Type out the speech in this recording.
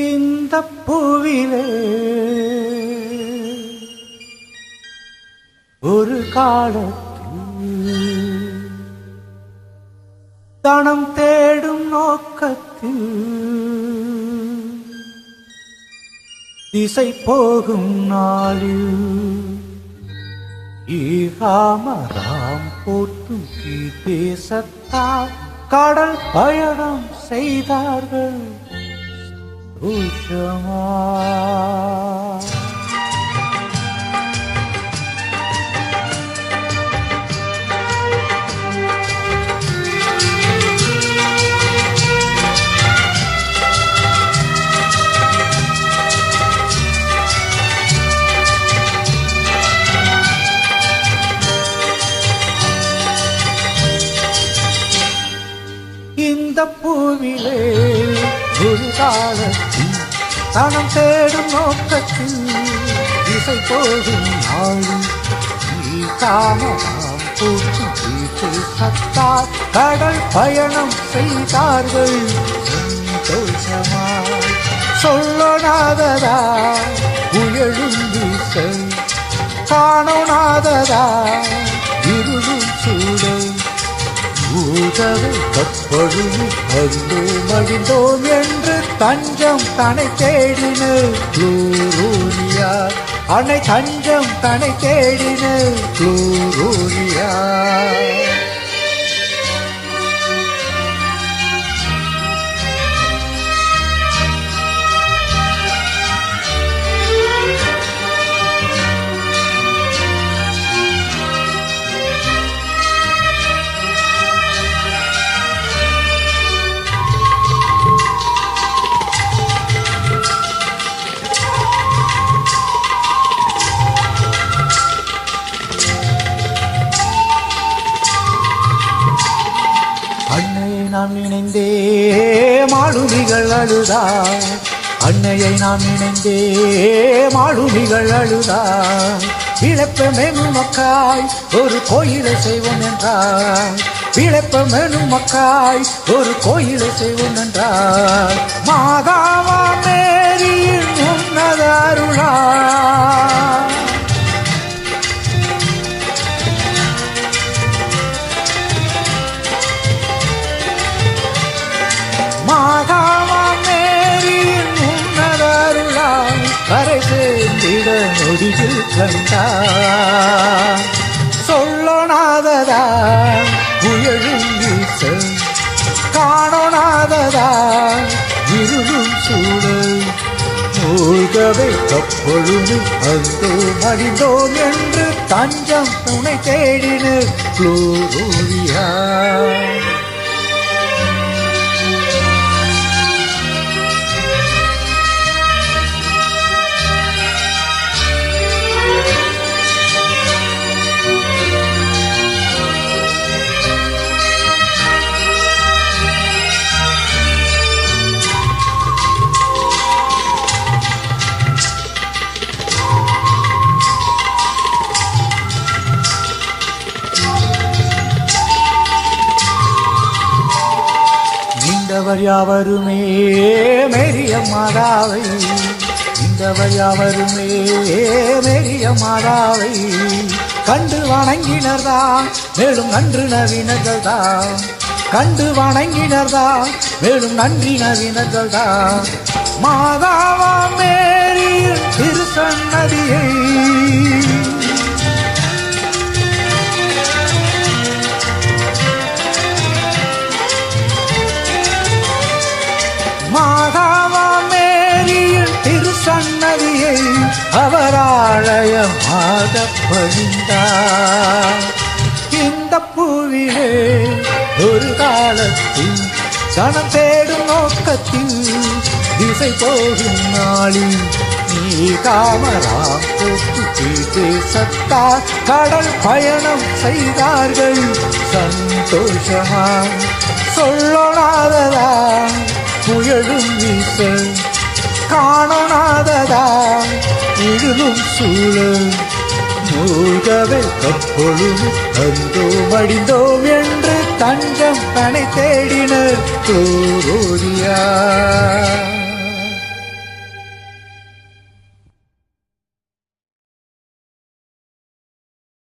இந்த பூவிலே ஒரு காலத்தில் தனம் தேடும் நோக்கத்தில் திசை போகும் நாளில் ஈகாமராம் போற்றும் தேசத்தால் கடல் பயணம் செய்தார்கள் உஷமா. இந்த பூவிலே ஒரு காலத்தில் தனம் தேடும் நோக்கத்தில் திசை போகும் நாளும் நீ காமராம் போற்றும் தேசத்தால் கடல் பயணம் செய்தார்கள் சந்தோஷமாய். சொல்லனாததா உயழும் வீசை, காணோனாததா இருளும் சூழல், ஊதவை கப்படும் அந்தோ மடிந்தோம் என்று தஞ்சம் தனை தேடின குளோரோனியா. அன்னை தஞ்சம் தனை தேடின குளோரோனியா. அன்னையை நாம் நினைந்தே மாலுமிகள் அழுதார், அன்னையை நாம் நினைந்தே மாலுமிகள் அழுதார். இழப்பமெனும் மக்காய் ஒரு கோயிலை செய்வோம் என்றார், இழப்பமெனும் மக்காய் ஒரு கோயிலை செய்வோம் என்றார். மாதாவா மேரியின் உன்னத அருளார், மாதாவா மேரியின் உன்னத அருளால் கரை சேர்ந்திட நொடியில் கண்டார். சொல்லனாததா புயழும் வீச, காணோனாததா இருளும் சூழல், மூழ்கவே கப்பொழுது அந்தோ மடிந்தோம் என்று தஞ்சம் துணை தேடின குளோரோனியா. இந்தவர் யாவருமே மேரிய மாதாவை, இந்தவர் யாவருமே மேரிய மாதாவை கண்டு வணங்கினர்தான் மேலும் நன்று நவீனர்கள் தான், கண்டு வணங்கினர்தான் மேலும் நன்றி நவீனர்கள் தான். மாதாவா மேரியின் திருசன்னதியை மாதாவா மேரியின் திருசன்னதியை அவர் ஆலயமாக பணிந்தார். இந்த பூவிலே ஒரு காலத்தில் தனம் தேடும் நோக்கத்தில் திசை போகும் நாளில் நீ காமராம் போற்று தேசத்தால் கடல் பயணம் செய்தார்கள் சந்தோஷமாய். சொல்லனாததா புயழும் வீச, காணோனாததா இருளும் சூழல், மூழ்கவே கப்பொழுது அந்தோ மடிந்தோம் என்று தஞ்சம் தனை தேடின குளோரோனியா.